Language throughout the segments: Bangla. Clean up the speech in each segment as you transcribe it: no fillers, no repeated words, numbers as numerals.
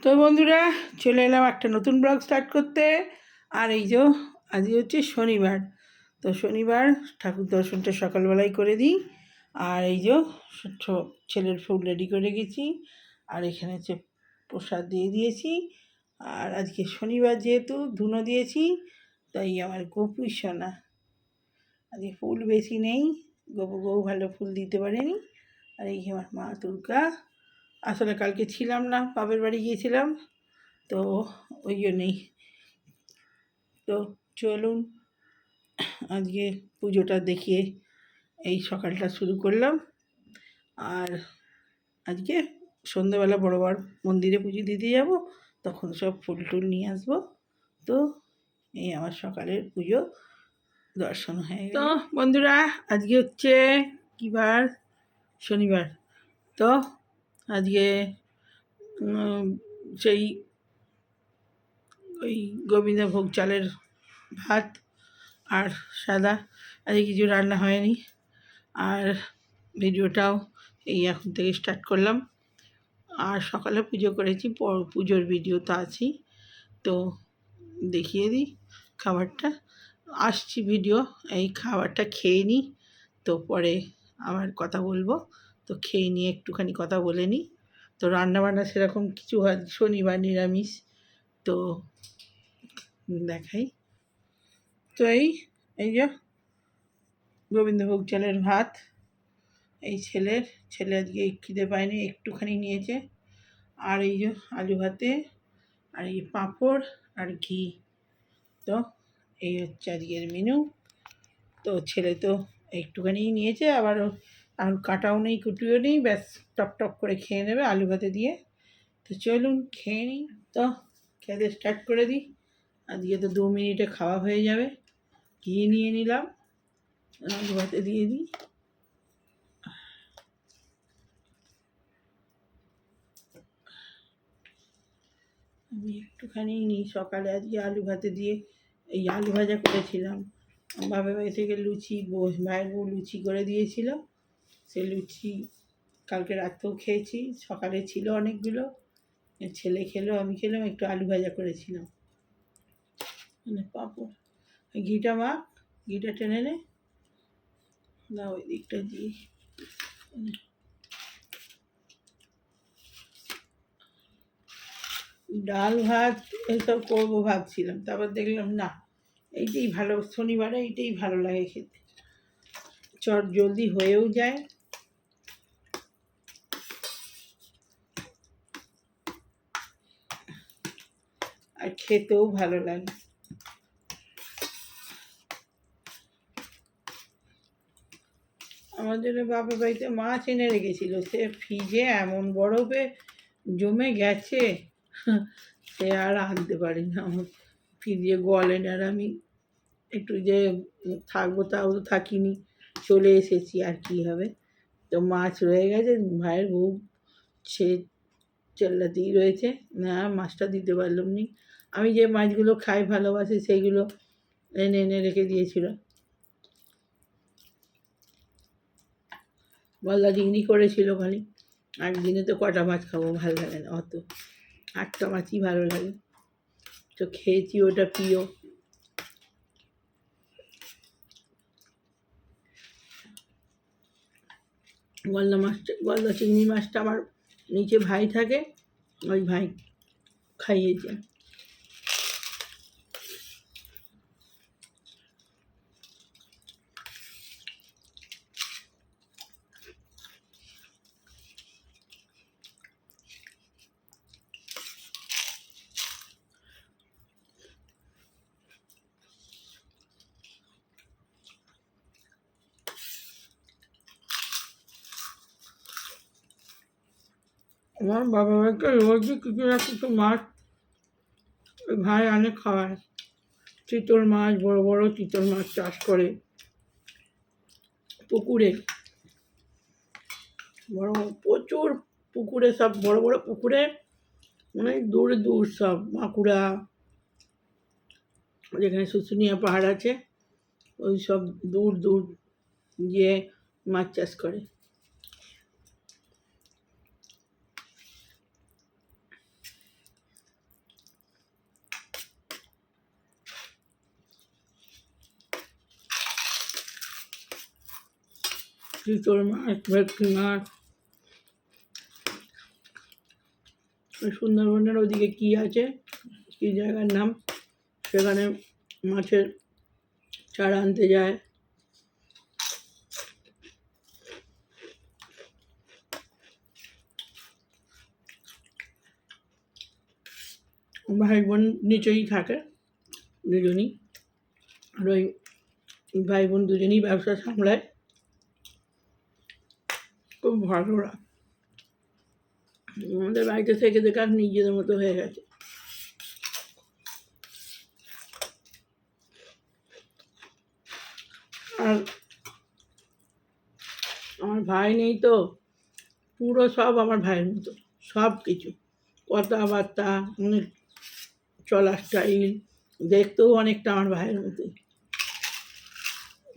তো বন্ধুরা, চলে এলাম একটা নতুন ব্লগ স্টার্ট করতে। আর এই যে আজকে হচ্ছে শনিবার, তো শনিবার ঠাকুর দর্শনটা সকালবেলায় করে দিই। আর এই যে ছেলের ফুল রেডি করে গেছি, আর এখানে হচ্ছে প্রসাদ দিয়ে দিয়েছি। আর আজকে শনিবার যেহেতু ধুনো দিয়েছি, তাই আমার গোপু সোনা, আজকে ফুল বেশি নেই, গৌ ভালো ফুল দিতে পারেনি। আর এই আমার মা দুর্গা, আসলে কালকে ছিলাম না, বাপের বাড়ি গিয়েছিলাম, তো ওই জন্যেই। তো চলুন আজকে পুজোটা দেখিয়ে এই সকালটা শুরু করলাম। আর আজকে সন্ধ্যাবেলা বড় মন্দিরে পুজো দিতে যাব, তখন সব ফুল টুল নিয়ে আসবো। তো এই আমার সকালের পুজো দর্শন হয়ে গেল। তো বন্ধুরা, আজকে হচ্ছে কী বার? শনিবার। তো আজকে সেই ওই গোবিন্দভোগ চালের ভাত আর সাদা, আজকে কিছু রান্না হয়নি। আর ভিডিওটাও এই এখন থেকে স্টার্ট করলাম। আর সকালে পুজো করেছি, পুজোর ভিডিও তো আছেই, তো দেখিয়ে দিই খাবারটা। আসছি ভিডিও, এই খাবারটা খেয়ে নিই, তো পরে আবার কথা বলবো। তো খেয়ে নিয়ে একটুখানি কথা বলে নিই। তো রান্নাবান্না সেরকম কিছু হয়, শনিবার নিরামিষ, তো দেখাই। তো এই যে গোবিন্দভোগ চালের ভাত, এই ছেলে আজকে খিদে পায়নি, একটুখানি নিয়েছে। আর এই যে আলু ভাতে, আর এই পাঁপড় আর ঘি। তো এই হচ্ছে আজকের মেনু। তো ছেলে তো একটুখানি নিয়েছে, আবার আর কাটাও নেই, কুটিও নেই, ব্যাস টপ করে খেয়ে নেবে আলু ভাতে দিয়ে। তো চলুন খেয়ে নিই। তো খেতে স্টার্ট করে দিই। আজকে তো 2 মিনিটে খাওয়া হয়ে যাবে। ঘি নিয়ে নিলাম, আলু ভাতে দিয়ে দিই। আমি একটুখানি নিই। সকালে আজকে আলু ভাতে দিয়ে এই আলু ভাজা করেছিলাম। বাবার বাড়ি থেকে লুচি, ভাইয়ের বউ লুচি করে দিয়েছিল, সে লুচি কালকে রাতেও খেয়েছি, সকালে ছিল অনেকগুলো, ছেলে খেলো, আমি খেলাম, একটু আলু ভাজা করেছিলাম। মানে পাঁপড়, ঘিটা মাখ, ঘিটা টেনে নে না, ওই দিকটা দিয়ে। ডাল ভাত এসব করবো ভাবছিলাম, তারপর দেখলাম না, এইটাই ভালো, শনিবারে এইটাই ভালো লাগে খেতে, চট জলদি হয়েও যায়, আর খেতেও ভালো লাগে। আমাদের বাবার বাড়িতে মাছ এনে রেখেছিল, সে ফ্রিজে এমন বরফে জমে গেছে, সে আর আনতে পারি না, আমার ফ্রিজে গলে না। আর আমি একটু যে থাকবো তাও তো থাকিনি, চলে এসেছি, আর কি হবে। তো মাছ রয়ে গেছে, ভাইয়ের বউ সে চেল্লাতেই রয়েছে, না মাছটা দিতে পারলাম নি। আমি যে মাছগুলো খাই ভালোবাসি সেইগুলো এনে এনে রেখে দিয়েছিল। গলদা চিংড়ি করেছিল খালি, একদিনে তো কটা মাছ খাবো, ভালো লাগে না অত, 8টা মাছই ভালো লাগে। তো খেয়েছি, ওটা প্রিয়। গলদা চিংড়ি মাছটা আমার নিচে ভাই থাকে, ওই ভাই খাইয়েছে। আমার বাবা ভাইকে রোজই কিছু না কিছু মাছ ওই ভাই আনে খাওয়ায়। চিতল মাছ, বড় বড় চিতল মাছ চাষ করে পুকুরে, বড় প্রচুর পুকুরে, সব বড় বড় পুকুরে, অনেক দূর দূর, সব বাঁকুড়া, যেখানে শুশুনিয়া পাহাড় আছে, ওই সব দূর দূর গিয়ে মাছ চাষ করে। চিতল মাছ, ভেটকি মাছ। ওই সুন্দরবনের ওদিকে কী আছে, কী জায়গার নাম, সেখানে মাছের চারা আনতে যায়। ভাই বোন নিচেই থাকে দুজনই, আর ওই ভাই বোন দুজনই ব্যবসা সামলায়, খুব ভালো ওরা। আমাদের বাড়িতে থেকে দেখে আর নিজেদের মতো হয়ে গেছে। আর আমার ভাই নেই তো, পুরো সব আমার ভাইয়ের মতো, সব কিছু, কথাবার্তা, অনেক চলার স্টাইল, দেখতেও অনেকটা আমার ভাইয়ের মতোই।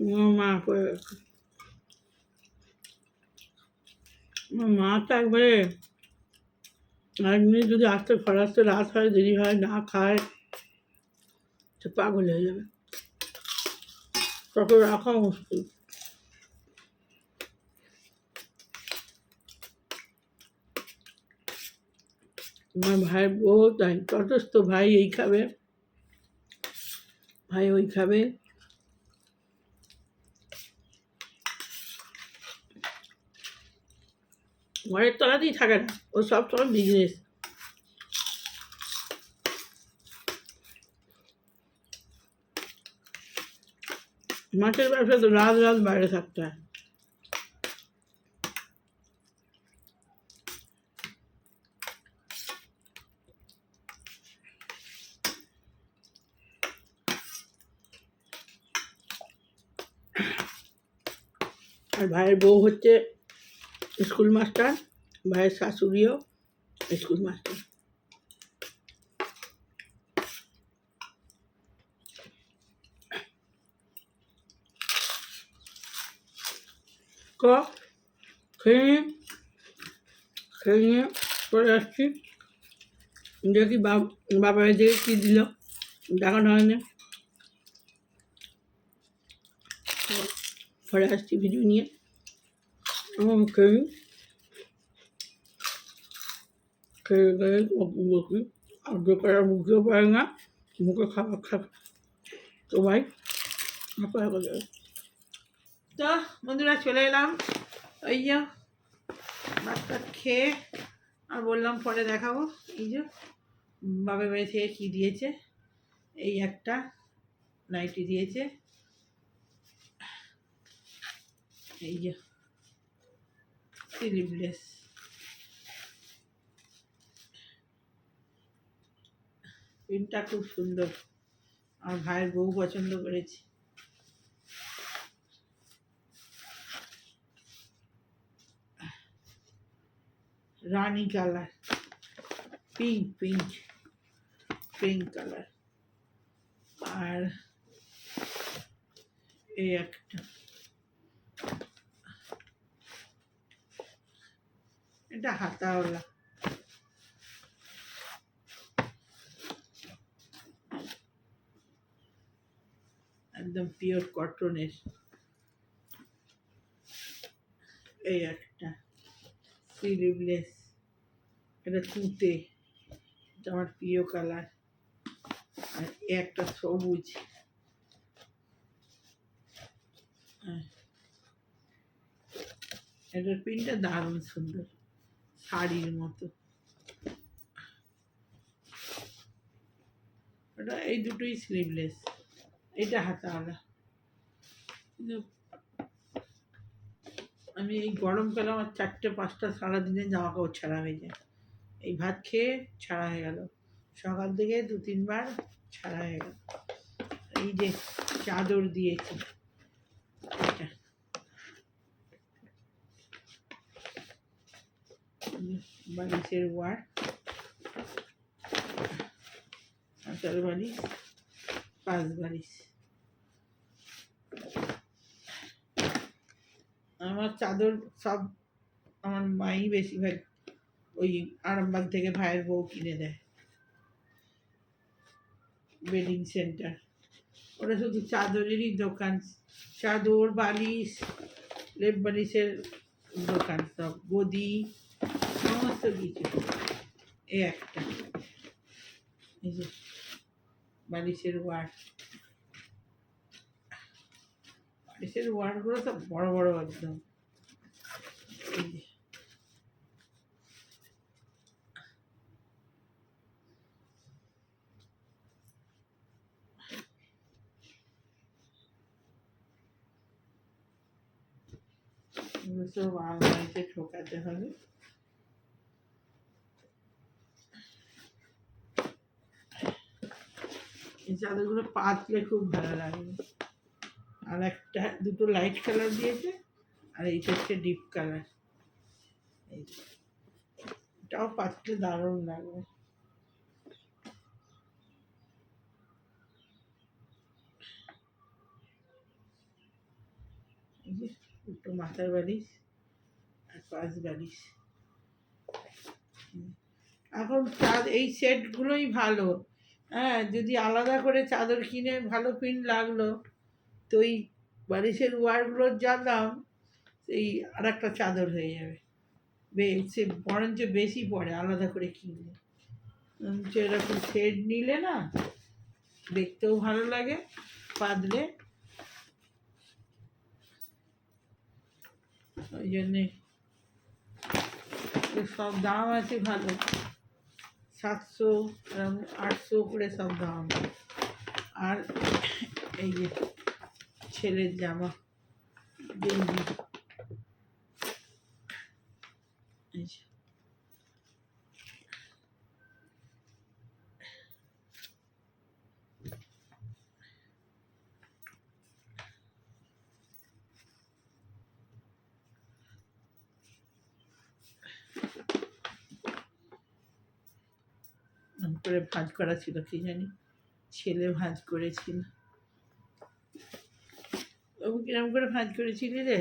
আমার মা করে গেছে। আমার মা তো একবারে একদিনে যদি আসতে আসতে রাত হয়, দেরি হয়, না খায়, সে পাগল হয়ে যাবে, তত রাখা মুশকিল। আমার ভাইয়ের বউ তাই, যথেষ্ট, ভাই এই খাবে, ভাই ওই খাবে। ঘরের তলাতেই থাকে না, ও সব সময় বিজনেস। মাছের ব্যবসা তো রাত রাত বাইরে থাকতে হয়। আর ভাইয়ের বউ হচ্ছে স্কুল মাস্টার, ভাইয়ের শাশুড়িও স্কুল মাস্টার। ক খেয়ে নিয়ে খেয়ে নিয়ে চলে আসছি, দেখি বাবার দিকে কী দিল, দেখানো হয়নি, পরে আসছি ভিডিও নিয়ে। খেয়ে খেয়ে খেয়ে বকি, আর দোকানে বুঝতেও পারে না, মুখে খাবার খাবে তো ভাই আপনার করে। তো বন্ধুরা চলে এলাম, ওই যে ভাতটা খেয়ে, আর বললাম পরে দেখাবো। এই যে বাবার বাড়ি থেকে কী দিয়েছে, এই একটা নাইটি দিয়েছে, এই যে স্লিভলেস, প্রিন্টটা খুব সুন্দর, আমার ভাইয়ের বউ পছন্দ করেছে। Rani colour, pink pink pink colour. আর এই একটা, এটা হাতাওয়ালা, একদম পিওর কটনের। এই একটা স্লিভলেস, এটা তুঁতে, এটা আমার প্রিয় কালার। আর একটা সবুজ, এটার প্রিন্টটা দারুণ সুন্দর, শাড়ির মতো। ওটা এই দুটোই স্লিভলেস, এটা হাতাওয়ালা। কিন্তু আমি এই গরমকালে আমার 4-5টা সারাদিনে জামা কাপড় ছাড়া হয়ে যায়, এই ভাত খেয়ে ছাড়া হয়ে গেল, সকাল থেকে 2-3 বার ছাড়া হয়ে গেল। এই যে চাদর দিয়েছি, এটা বালিশের ওয়ার, হাতার বালিশ, 5 বালিশ। আমার চাদর সব আমার মাই বেশিরভাগ ওই আরামবাগ থেকে ভাইয়ের বউ কিনে দেয়, বেডিং সেন্টার, ওটা শুধু চাদরেরই দোকান, চাদর বালিশ লেপ বালিশের দোকান, সব গদি সমস্ত কিছু। এই একটা, এই যে বালিশের ওয়ার, বালিশের ওয়ারগুলো সব বড় বড় একদম। এই যে এগুলো সব আলমারিতে ঠোকাতে হবে। এই চাদরগুলো পাতলে খুব ভালো লাগবে। আর একটা দুটো লাইট কালার দিয়েছে, আর এইটা হচ্ছে ডিপ কালার। এই যে এটাও পাতলে দারুণ লাগবে। এই যে দুটো মাথার বালিশ আর পাঁচ বালিশ। এখন এই সেটগুলোই ভালো। হ্যাঁ, যদি আলাদা করে চাদর কিনে ভালো প্রিন্ট লাগলো, তো এই বালিশের ওয়ারগুলোর যা দাম, এই আর একটা চাদর হয়ে যাবে। সে বরঞ্চ বেশি পড়ে আলাদা করে কিনলে। এরকম সেট নিলে না, দেখতেও ভালো লাগে, পাতলে। ওই জন্যে সব দাম আছে ভালো, 700 800 করে সব দাম। আর এই যে ছেলের জামা, গেঞ্জি, এই যে করে ভাঁজ করা ছিল, কি জানি ছেলে ভাঁজ করেছিল। ও কিরম করে ভাঁজ করেছিলি রে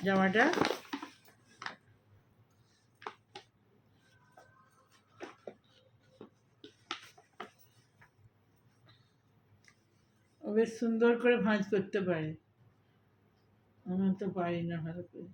জামাটা? ও বেশ সুন্দর করে ভাঁজ করতে পারে, আমি তো পারি না ভালো করে।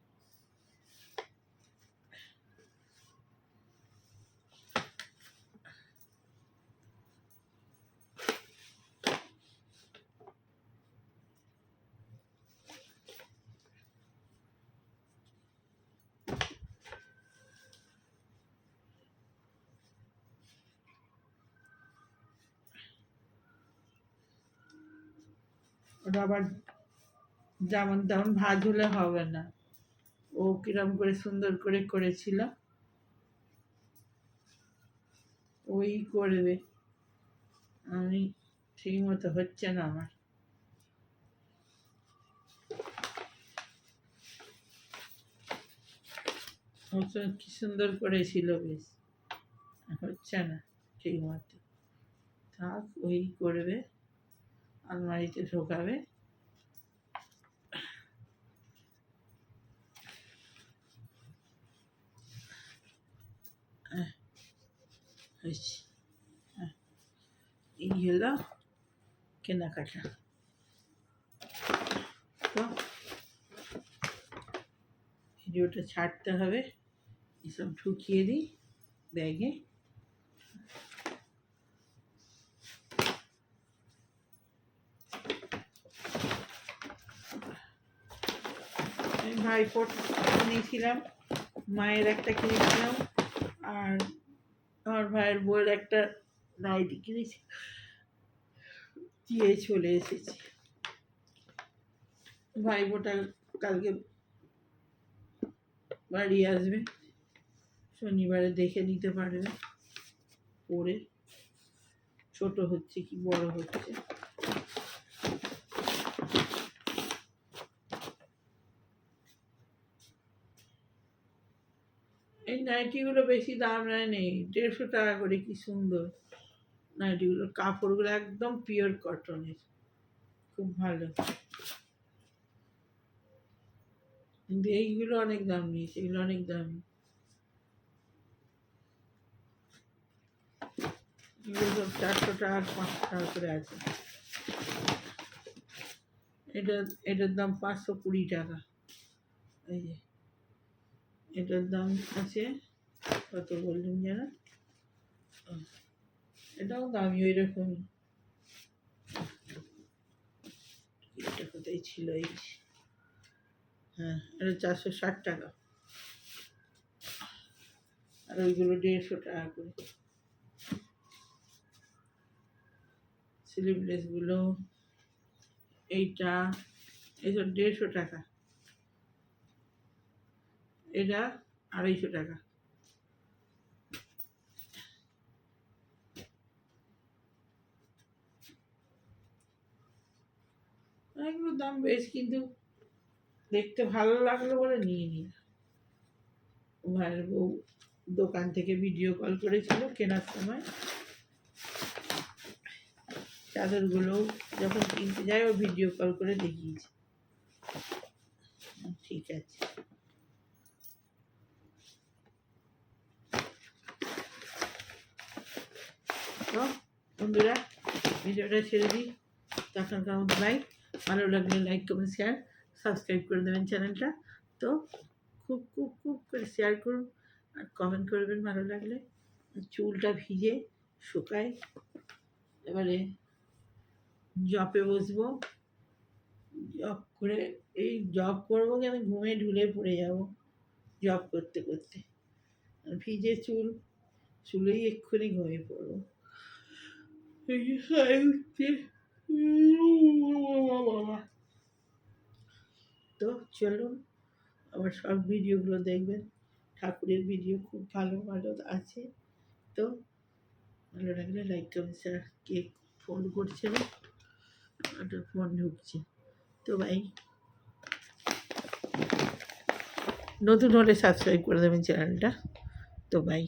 ওটা আবার যেমন তেমন ভাঁজ হলে হবে না। ও কিরম করে সুন্দর করে করেছিল, ওই করবে। আমি ঠিক মতো হচ্ছে না আমার। ও তো কি সুন্দর করেছিল, বেশ হচ্ছে না ঠিক মতো। থাক, ওই করবে, আলমারিতে ঢোকাবে। এই হলো কেনাকাটা। তো ভিডিওটা ছাড়তে হবে, এসব ঢুকিয়ে দিই ব্যাগে। আমি ভাইফোঁট কিনেছিলাম, মায়ের একটা কিনেছিলাম, আর আমার ভাইয়ের বউয়ের একটা নাইটি কিনেছি, দিয়ে চলে এসেছি। ভাইফোঁটা কালকে বাড়ি আসবে, শনিবারে দেখে নিতে পারবে পরে ছোট হচ্ছে কি বড় হচ্ছে। এই নাইটিগুলো বেশি দাম নেই, 150 টাকা করে। কি সুন্দর নাইটিগুলো, কাপড়গুলো একদম পিওর কটনের, খুব ভালো। কিন্তু এইগুলো অনেক দাম নিয়েছে, এগুলো অনেক দামি। এগুলো সব 400 টাকা 500 টাকা করে আছে। এটার দাম 520 টাকা। এই যে এটার দাম আছে কত বললেন যেন, এটাও দামি ওই রকমই। এটা কোথায় ছিল, এই হ্যাঁ, এটা 460 টাকা, আর ওইগুলো 150 টাকা করে। স্লিভলেসগুলো এইটা এইসব 150 টাকা, এটা 250 টাকা। এগুলোর দাম বেশ, কিন্তু দেখতে ভালো লাগলো বলে নিয়ে নিলাম। ভাইয়ের বউ দোকান থেকে ভিডিও কল করেছিল কেনার সময়, চাদরগুলো যখন কিনতে যায় ও ভিডিও কল করে দেখিয়েছে। ঠিক আছে, তো বন্ধুরা ভিডিওটা ছেড়ে দিই তখনকার মতো। ভালো লাগলে লাইক কমেন্ট শেয়ার সাবস্ক্রাইব করে দেবেন চ্যানেলটা। তো খুব খুব খুব করে শেয়ার করুন আর কমেন্ট করবেন ভালো লাগলে। চুলটা ভিজে শুকায়, এবারে জবে বসবো, জব করে এই জব করবো কেন, ঘুমে ঢুলে পড়ে যাব জব করতে করতে। ভিজে চুলেই এক্ষুনি ঘুমিয়ে পড়বো। তো চলুন আমার সব ভিডিওগুলো দেখবেন, ঠাকুরের ভিডিও খুব ভালো ভালো আছে। তো ভালো লাগলে লাইক কমেন্ট শেয়ার। কে ফোন করছে না, একটা ফোন ঢুকছে। তো ভাই নতুন হলে সাবস্ক্রাইব করে দেবেন চ্যানেলটা। তো ভাই।